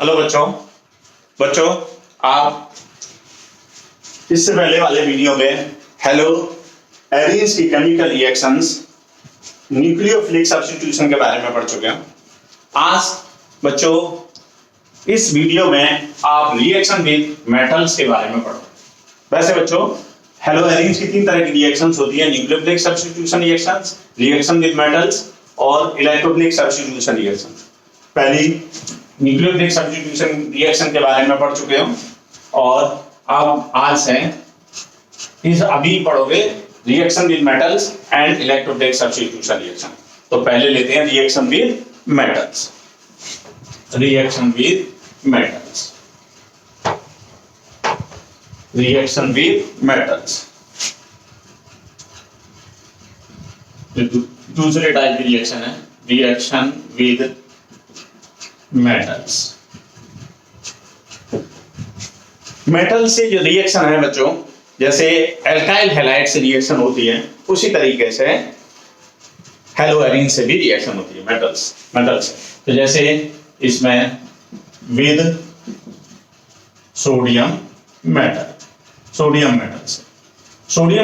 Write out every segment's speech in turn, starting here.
Hello बच्चों। बच्चों, आप इससे पहले वाले वीडियो में हेलो एरीन्स की केमिकल रिएक्शंस न्यूक्लियोफिलिक सब्स्टिट्यूशन के बारे में पढ़ चुके हैं। आज बच्चों इस वीडियो में आप रिएक्शन विद मेटल्स के बारे में पढ़ो। वैसे बच्चों हेलो एरीन्स की तीन तरह की रिएक्शंस होती है: nucleophilic substitution reactions, reaction with metals और इलेक्ट्रोफिलिक सब्स्टिट्यूशन रिएक्शन। पहली न्यूक्लियोफिलिक सब्स्टिट्यूशन रिएक्शन के बारे में पढ़ चुके हो और अब आज से इस अभी पढ़ोगे reaction with metals and electrophilic substitution reaction. तो पहले लेते हैं reaction with metals. Reaction with metals, reaction with metals दूसरे टाइप की रिएक्शन है रिएक्शन विद मेटल्स। मेटल से जो रिएक्शन है बच्चों, जैसे एल्काइल हैलाइड से रिएक्शन होती है उसी तरीके से हेलो एरीन से भी रिएक्शन होती है मेटल से। तो जैसे इसमें विद सोडियम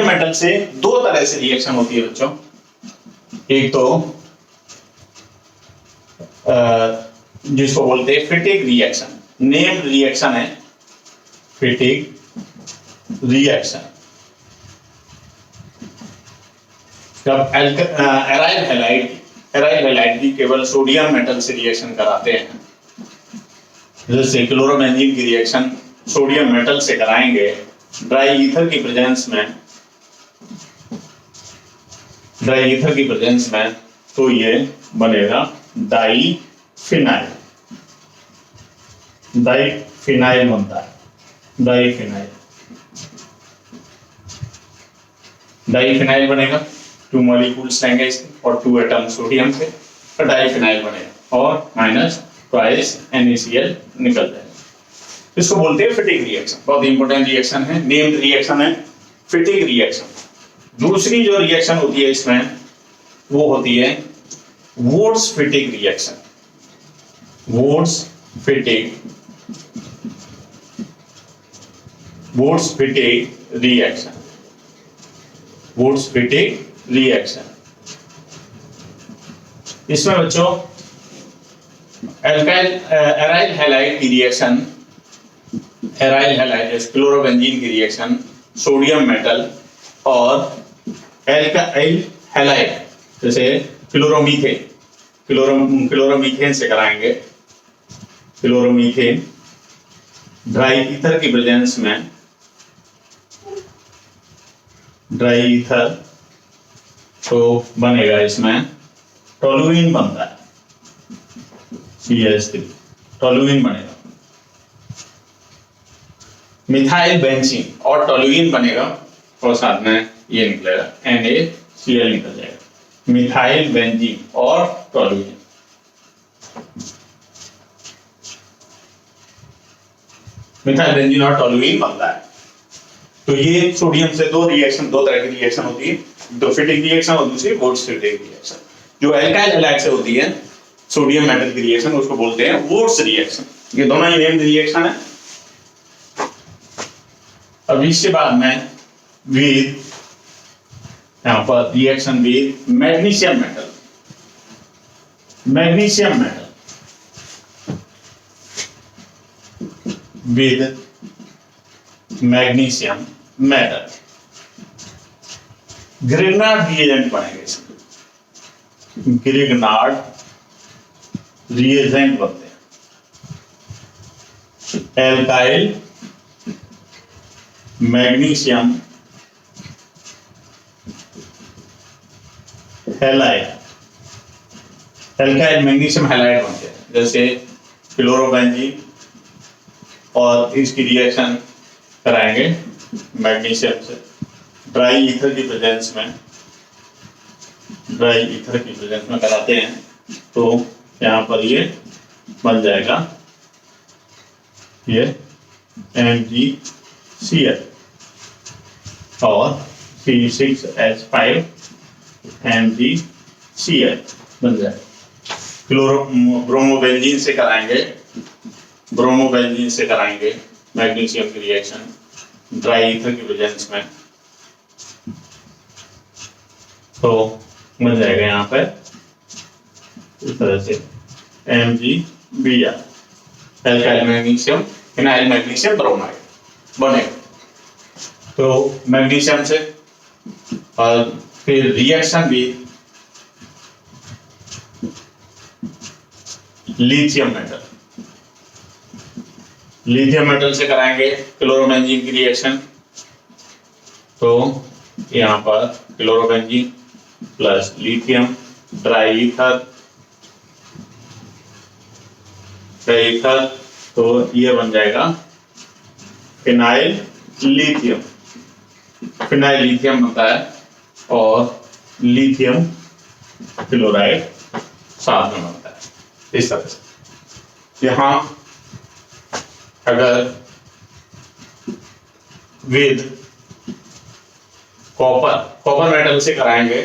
मेटल से दो तरह से रिएक्शन होती है बच्चों। एक तो जिसको बोलते हैं फिटिक रिएक्शन, नेम्ड रिएक्शन है फिटिक रिएक्शन। जब एराइल हैलाइड की केवल सोडियम मेटल से रिएक्शन कराते हैं, जैसे क्लोरोबेंजीन की रिएक्शन सोडियम मेटल से कराएंगे ड्राई ईथर की प्रेजेंस में, तो ये बनेगा डाइफिनाइल बनता है। डाइफिनाइल बनेगा, 2 मॉलिक्यूल्स लेंगे इसके और 2 एटम सोडियम से, तो डाइफिनाइल बनेगा और माइनस ट्वाइस NaCl निकल जाएगा। इसको बोलते हैं फिटिक रिएक्शन। बहुत इंपॉर्टेंट रिएक्शन है, नेम्ड रिएक्शन है फिटिक रिएक्शन। दूसरी जो रिएक्शन होती है इसमें वो होती है Wurtz Fittig reaction. Wurtz Fittig reaction. इसमें बच्चों एराइल हैलाइड की रिएक्शन, क्लोरोबेंजीन की रिएक्शन सोडियम मेटल और एल्काइल हैलाइड जैसे क्लोरोमीथेन से कराएंगे। क्लोरोमीथेन ड्राई ईथर की प्रेजेंस में, ड्राई ईथर तो बनेगा इसमें टोलुइन बनता है, CH3 टोलुइन बनेगा। मिथाइल बेंजीन और टोलुइन बनेगा और साथ में ये निकलेगा NaCl निकल जाएगा। मिथाइल बेंजीन और टोलुइन। मिथाइल बेंजीन और टोलुइन बनता है। तो ये सोडियम से दो तरह की रिएक्शन होती है, दो फिटिक रिएक्शन और दूसरी वुड्स फिटिक रिएक्शन। जो एल्काइल हैलाइड से होती है सोडियम मेटल की रिएक्शन, उसको बोलते हैं वुड्स रिएक्शन। ये दोनों ही नेम्ड रिएक्शन है। अब इसके बाद में विद यहां पर reaction with magnesium metal. With magnesium metal Grignard reagent बनेंगे इसमें। ग्रिग्नार्ड रिएजेंट बनते हैं। Alkyl magnesium halide, alkyl magnesium halide बनते हैं। जैसे क्लोरोबेंजीन और इसकी रिएक्शन कराएंगे मैग्नीशियम से ड्राई ईथर की प्रेजेंस में कराते हैं, तो यहाँ पर ये बन जाएगा ये MgCl और C6H5 MgCl बन जाएगा। ब्रोमोबेंजीन से कराएंगे ब्रोमोबेंजीन से कराएंगे मैग्नीशियम की रिएक्शन ड्राई ईथर की प्रेजेंस में, तो मिल जाएगा यहाँ पे इस तरह से MgBr, alkyl magnesium phenyl magnesium bromide बनेगा। तो मैग्नीशियम से और फिर रिएक्शन भी लिथियम मेटल से कराएंगे क्लोरोबेंजीन की रिएक्शन। तो यहाँ पर chlorobenzene plus lithium dry ether, तो ये बन जाएगा फिनाइल लिथियम बनता है और लिथियम क्लोराइड साथ में बनता है इस तरह से। यहां अगर विद कॉपर मेटल से कराएंगे,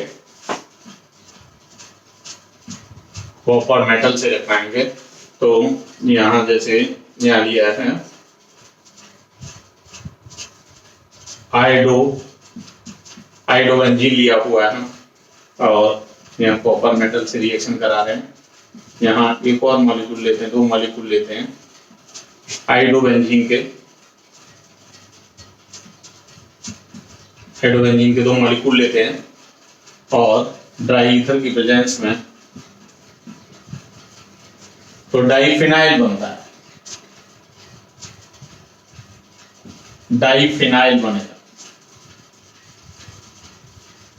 तो यहां जैसे यहां लिया है आयोडोबेंजीन लिया हुआ है और यहाँ कॉपर मेटल से रिएक्शन करा रहे हैं। यहाँ एक और मॉलिक्यूल लेते हैं, 2 मॉलिक्यूल लेते हैं आयोडोबेंजीन के 2 मॉलिक्यूल लेते हैं और ड्राई ईथर की प्रेजेंस में तो डाइफिनाइल बनता है, डाइफिनाइल बनेगा।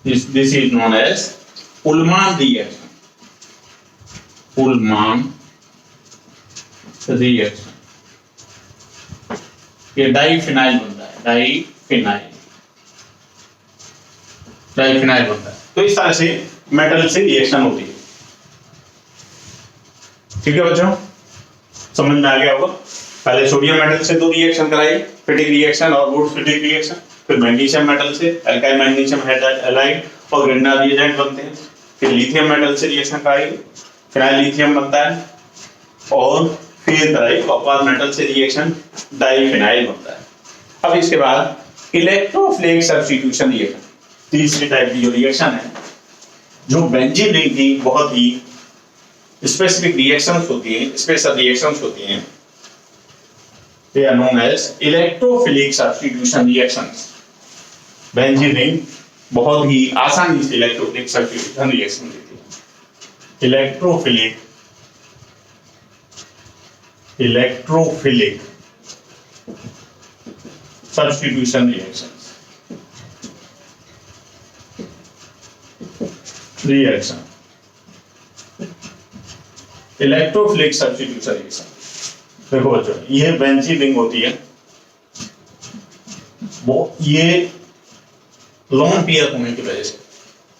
This is known as Ullmann reaction. ये डाइफिनाइल बनता है, डाइफिनाइल बनता है। तो इस तरह से मेटल से रिएक्शन होती है। ठीक है बच्चों, समझ में आ गया होगा। पहले सोडियम मेटल से 2 रिएक्शन कराई, फिटिंग रिएक्शन और वुड फिटिंग रिएक्शन। फिर मैग्नीशियम मेटल से एल्काइल मैग्नीशियम हाइड्राइड और ग्रिंडा रिएजेंट बनते हैं। फिर लिथियम मेटल से रिएक्शन कराई, फिनाइल लिथियम बनता है और फिर कराई कॉपर मेटल से रिएक्शन डाइफिनाइल बनता है। अब इसके बाद इलेक्ट्रोफिलिक सब्स्टिट्यूशन रिएक्शन, तीसरी टाइप की जो रिएक्शन है, जो बेंजीन रिंग की बहुत ही स्पेसिफिक रिएक्शंस होती हैं, स्पेशल रिएक्शंस होती हैं, they are known as electrophilic substitution reactions। Benzene ring बहुत ही आसानी से इलेक्ट्रोफिलिक सब्स्टिट्यूशन रिएक्शन देती है। Electrophilic substitution reaction electrophilic substitution reaction. देखो बच्चों, ये बेंजीन रिंग होती है, वो ये लोन पेयर होने की वजह से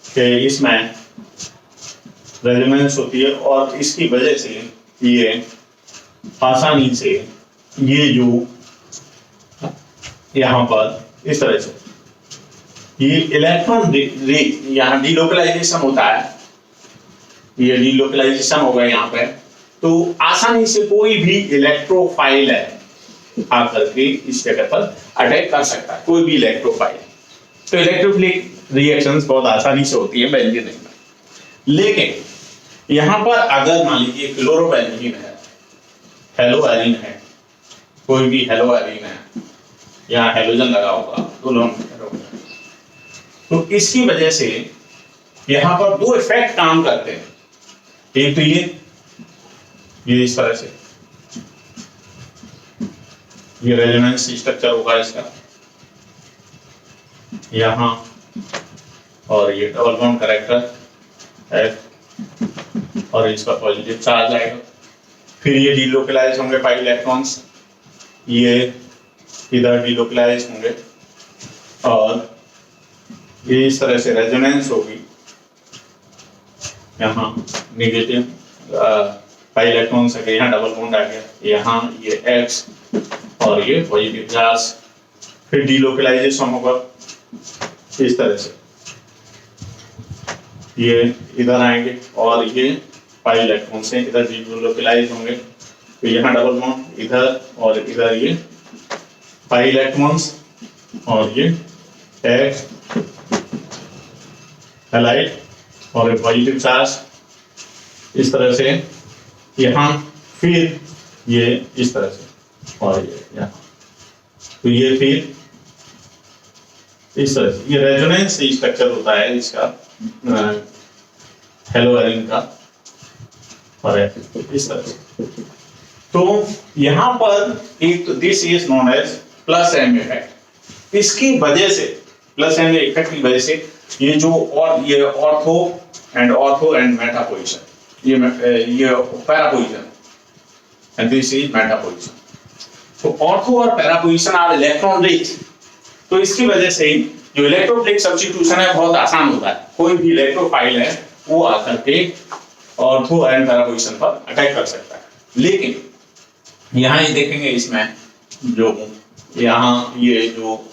कि इसमें रेजोनेंस होती है और इसकी वजह से ये आसानी से ये जो यहाँ पर इस तरह से ये इलेक्ट्रॉन यहाँ डीलोकलाइजेशन होता है, ये डीलोकलाइजेशन होगा यहाँ पे, तो आसानी से कोई भी इलेक्ट्रोफाइल है आकर के इस जगह पर अटैक कर सकता है, कोई भी इलेक्ट्रोफाइल। तो इलेक्ट्रोफिलिक रिएक्शंस बहुत आसानी से होती है बेंजीन रिंग में। लेकिन यहाँ पर अगर मान लीजिए क्लोरोबेंजीन है, हेलोएरिन है, कोई भी हेलोएरिन है, यहाँ हेलोजन लगा होगा तो लोन पेयर होगा, तो इसकी वजह से यहाँ पर 2 इफेक्ट काम करते हैं। एक तो ये इस तरह से ये रेजोनेंस स्ट्रक्चर होगा इसका यहाँ, और ये डबल बॉन्ड कैरेक्टर F और इसका पॉजिटिव चार्ज आएगा। फिर ये डीलोकलाइज होंगे पाई इलेक्ट्रॉन्स, ये इधर डीलोकलाइज होंगे और ये इस तरह से रेजोनेंस होगी। यहाँ नेगेटिव पाई इलेक्ट्रॉन से यहाँ डबल बॉन्ड आ गया, यहाँ ये X और ये पॉजिटिव चार्ज, फिर डीलोकलाइजेशन होगा इस तरह से, ये इधर आएंगे और ये पाई इलेक्ट्रॉन से इधर डीलोकलाइज होंगे, तो यहाँ डबल बॉन्ड इधर और इधर ये पाई इलेक्ट्रॉन्स और ये X हैलाइड और एक पॉजिटिव चार्ज इस तरह से यहाँ, फिर ये इस तरह से और ये यहाँ, तो ये फिर इस तरह से ये रेजोनेंस स्ट्रक्चर होता है इसका हेलो एरिन का और इस तरह से। तो यहाँ पर एक this is known as plus M effect. इसकी वजह से प्लस एम इफेक्ट की वजह से ये जो और ये ऑर्थो एंड मेटा पोजीशन, ये para position and this is meta position. तो ऑर्थो और para position are electron rich, तो इसकी वजह से जो इलेक्ट्रोफिलिक सब्स्टिट्यूशन है बहुत आसान होता है। कोई भी इलेक्ट्रोफाइल है वो आकर के ऑर्थो एंड पैरा पोजीशन पर अटैक कर सकता है। लेकिन यहाँ ये देखेंगे इसमें जो यहाँ ये जो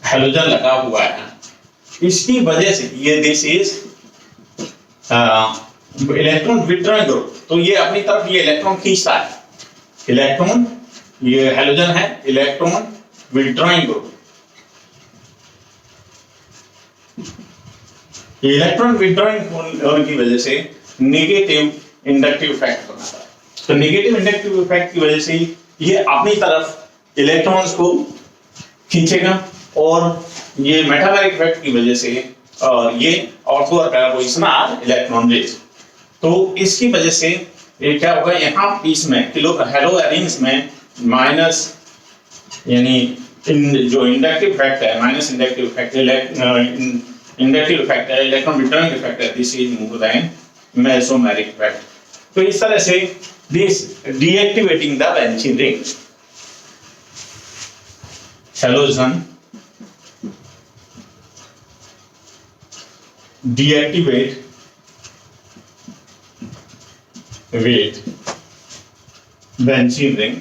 हैलोजन लगा हुआ है इसकी वजह से ये this is electron withdrawing group, तो ये अपनी तरफ ये इलेक्ट्रॉन खींचता है। इलेक्ट्रॉन ये हैलोजन है electron withdrawing group. Electron withdrawing होने की वजह से नेगेटिव इंडक्टिव इफेक्ट बनाता है। तो नेगेटिव इंडक्टिव इफेक्ट की वजह से ये अपनी तरफ इलेक्ट्रॉन्स को खींचेगा और ये मेटामेरिक इफेक्ट की वजह से ये ऑर्थो और para position are electron rich. तो इसकी वजह से ये क्या होगा, यहाँ इसमें हेलो एरिन्स में माइनस यानी जो इंडक्टिव इफेक्ट है minus inductive effect inductive effect है इलेक्ट्रॉन विड्रॉइंग इफेक्ट है, this is more than mesomeric effect. तो इस तरह से this deactivating the benzene ring. Halogen deactivate with benzene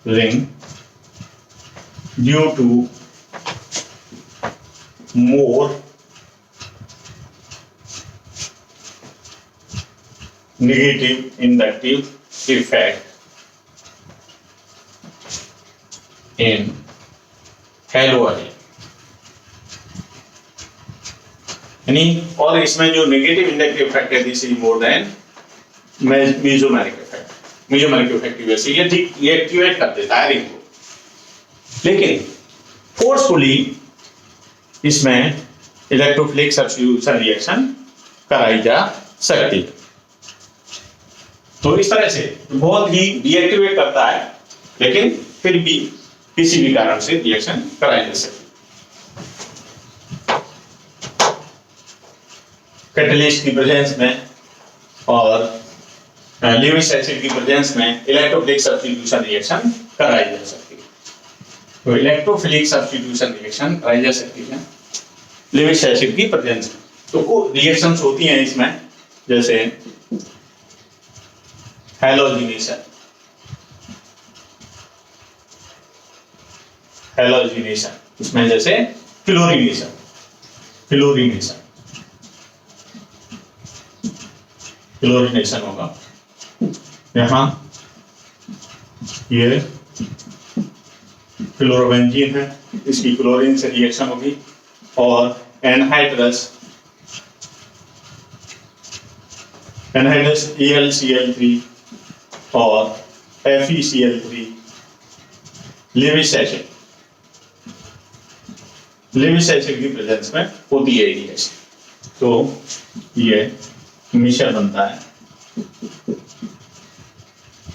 ring due to more negative inductive effect in halogen। यानी और इसमें जो नेगेटिव इंडक्टिव इफेक्ट है this is more than mesomeric effect. Mesomeric effect की वजह से ये एक्टिवेट कर देता है रिंग को। लेकिन फोर्सफुली इसमें इलेक्ट्रोफिलिक सब्स्टिट्यूशन रिएक्शन कराई जा सकती है। तो इस तरह से बहुत ही डीएक्टिवेट करता है, लेकिन फिर भी किसी भी कारण से रिएक्शन कराई जा सकती है। कैटलिस्ट की प्रेजेंस में और लेविस एसिड की प्रेजेंस में इलेक्ट्रोफिलिक सब्स्टिट्यूशन रिएक्शन कराई जा सकती है। तो इलेक्ट्रोफिलिक सब्स्टिट्यूशन रिएक्शन कराई जा सकती है लेविस एसिड की प्रेजेंस में। तो रिएक्शंस होती हैं इसमें, जैसे हैलोजिनेशन, इसमें जैसे फ्लोरिनेशन होगा। यहाँ ये फ्लोरोबेंजीन है, इसकी क्लोरीन से रिएक्शन होगी और एनहाइड्रस ElCl3 और FeCl3 लेविस एसिड की प्रेजेंस में होती है रिएक्शन। तो ये मिश्रण बनता है,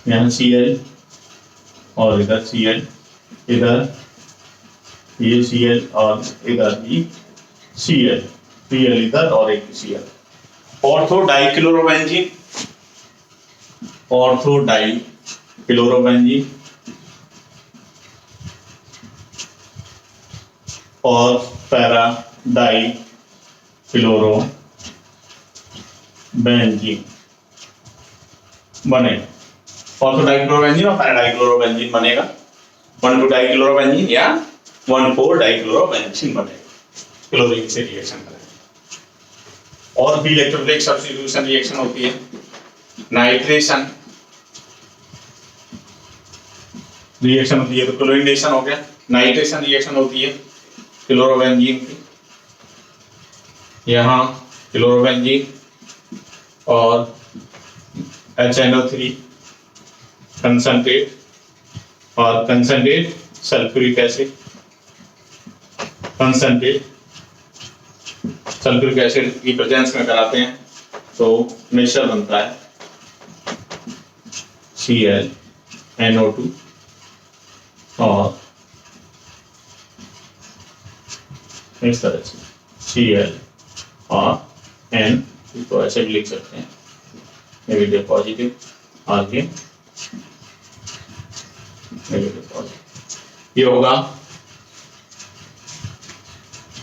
यहाँ Cl और इधर Cl, इधर ये Cl और इधर भी Cl इधर और एक Cl। ऑर्थो डाइक्लोरोबेंजीन और पैरा डाइक्लोरोबेंजीन बनेगा। ऑर्थो डाइक्लोरोबेंजीन और पैरा डाइक्लोरोबेंजीन बनेगा। 1,2 डाइक्लोरोबेंजीन या 1,4 डाइक्लोरोबेंजीन बनेगा क्लोरीन से रिएक्शन करेगा। और भी इलेक्ट्रोफिलिक सब्स्टिट्यूशन रिएक्शन होती है, नाइट्रेशन रिएक्शन होती है, तो क्लोरीनेशन हो गया, नाइट्रेशन रिएक्शन होती है क्लोरोबेंजीन की, यहाँ क्लोरोबेंजीन और HNO3 कंसंट्रेट और concentrate sulphuric acid, concentrate sulphuric acid की प्रेजेंस में कराते हैं तो मिक्सचर बनता है ClNO2 और इस तरह से Cl और N तो ऐसे भी लिख सकते हैं, नेगेटिव पॉजिटिव, आगे नेगेटिव पॉजिटिव, ये होगा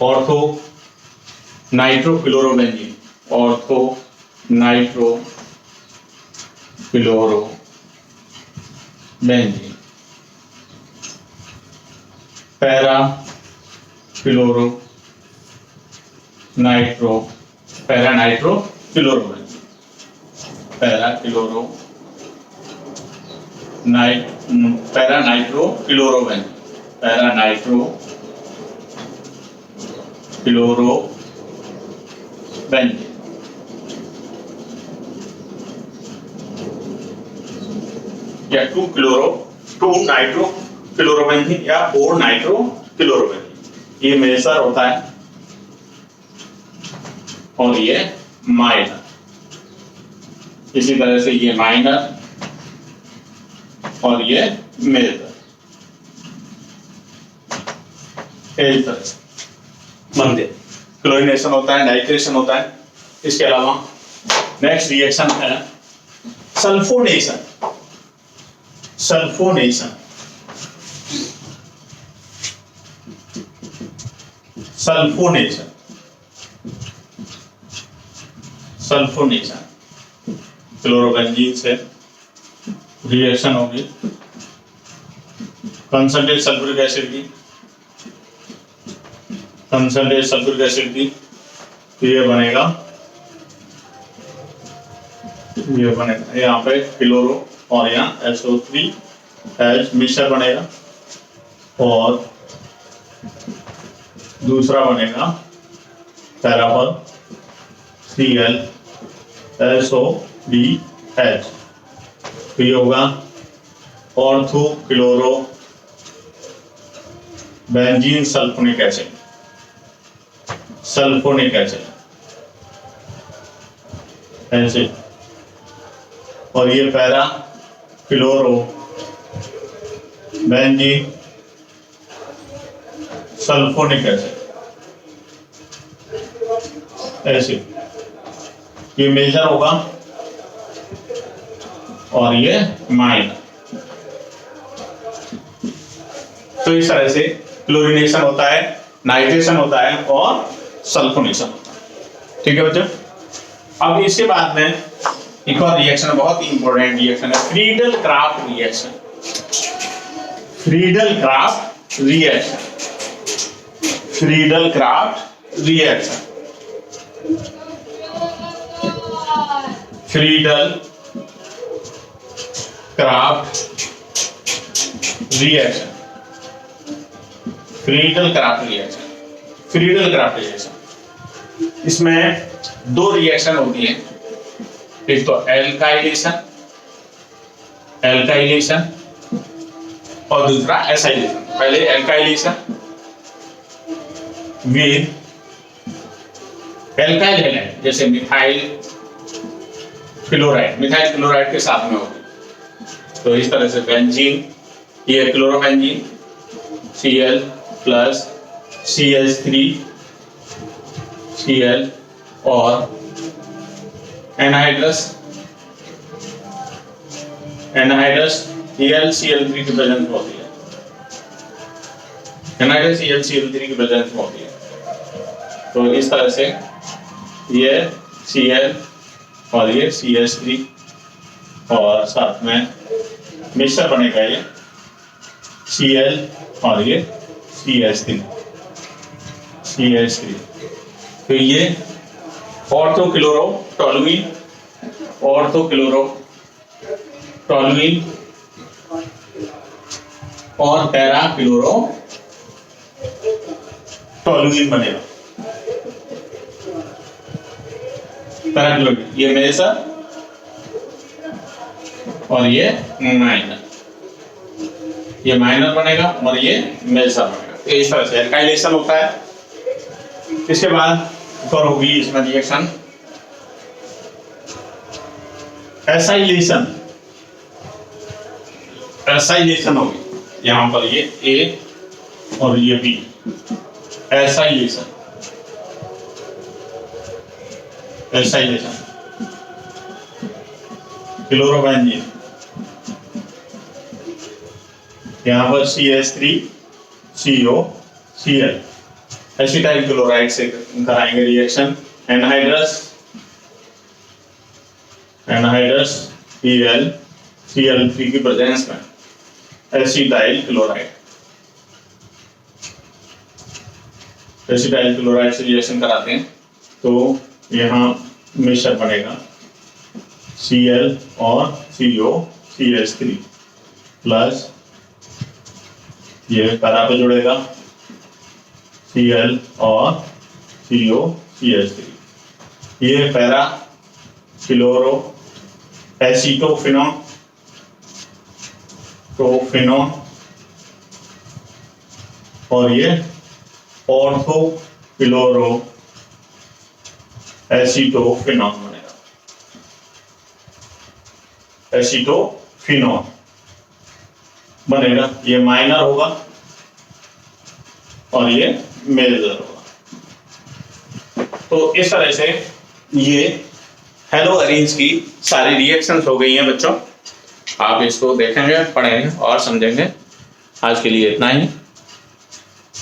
ortho nitrochlorobenzene, ortho nitrochlorobenzene, para chloro nitro, para nitro chlorobenzene, para chloro para nitro chlorobenzene, para nitro chlorobenzene, या टू नाइट्रो क्लोरोबेंजीन या 4 नाइट्रो क्लोरोबेंजीन, ये मेजर होता है और ये माइनर, इसी तरह से ये माइनर और ये मेजर, इस तरह से बनते। क्लोरीनेशन होता है, नाइट्रेशन होता है। इसके अलावा नेक्स्ट रिएक्शन है sulphonation, sulphonation, sulphonation, sulphonation, chlorobenzene से रिएक्शन होगी कंसंट्रेट सल्फ्यूरिक एसिड की, कंसंट्रेट सल्फ्यूरिक एसिड की, तो ये बनेगा यहाँ पे क्लोरो और यहाँ SO3H मिक्सचर बनेगा और दूसरा बनेगा पैराफल ClSO3H, तो ये होगा ortho chloro benzene sulphonic acid, sulphonic acid acid, और ये para chloro benzene sulphonic acid acid, ये मेजर होगा और ये माइनर। तो इस तरह से क्लोरीनेशन होता है, नाइट्रेशन होता है और सल्फोनेशन होता है। ठीक है बच्चों, अब इसके बाद में एक और रिएक्शन, बहुत ही इंपॉर्टेंट रिएक्शन है Friedel craft reaction, Friedel craft reaction, Friedel craft reaction, Friedel craft reaction, Friedel craft reaction, Friedel craft reaction, इसमें दो रिएक्शन होती है, एक तो एल्काइलेशन, एल्काइलेशन और दूसरा एसाइलेशन। पहले एल्काइलेशन विद एल्काइल हैलाइड, जैसे मिथाइल क्लोराइड, मिथाइल क्लोराइड के साथ में होगी, तो इस तरह से बेंजीन, ये क्लोरोबेंजीन Cl प्लस CH3Cl और एनहाइड्रस AlCl3 की प्रेजेंस होती है, एनहाइड्रस AlCl3 की प्रेजेंस होती है। तो इस तरह से ये Cl और ये CH3 और साथ में मिक्सचर बनेगा ये Cl और ये CH3, तो ये ऑर्थोक्लोरोटोलुईन, ऑर्थोक्लोरोटोलुईन टोलुइन और पैरा क्लोरो टोलुइन बनेगा। पैरा क्लोरो ये मेजर और ये माइनर, ये माइनर बनेगा और ये मेजर बनेगा। तो इस तरह से एल्काइलेशन होता है। इसके बाद और होगी इसमें रिएक्शन एसाइलेशन। एसाइलेशन होगी यहां पर ये A और ये B। एसाइलेशन, एसाइलेशन क्लोरोबेंजीन, यहां पर CH3 CO Cl acetyl chloride से कराएंगे reaction. Anhydrous, anhydrous Cl Cl3 की प्रेजेंस में एसिटाइल क्लोराइड, एसिटाइल क्लोराइड से रिएक्शन कराते हैं तो यहाँ मिक्सचर बनेगा Cl और CO CH3 प्लस ये पैरा पे जुड़ेगा Cl और CO CH3, ये पैरा क्लोरो एसीटोफिनोन टोफिनोन और ये ऑर्थो क्लोरो एसीटोफिनोन बनेगा, एसीटोफिनोन बनेगा। ये माइनर होगा और ये मेजर होगा। तो इस तरह से ये हेलो एरीन्स की सारी रिएक्शंस हो गई हैं बच्चों। आप इसको देखेंगे, पढ़ेंगे और समझेंगे। आज के लिए इतना ही।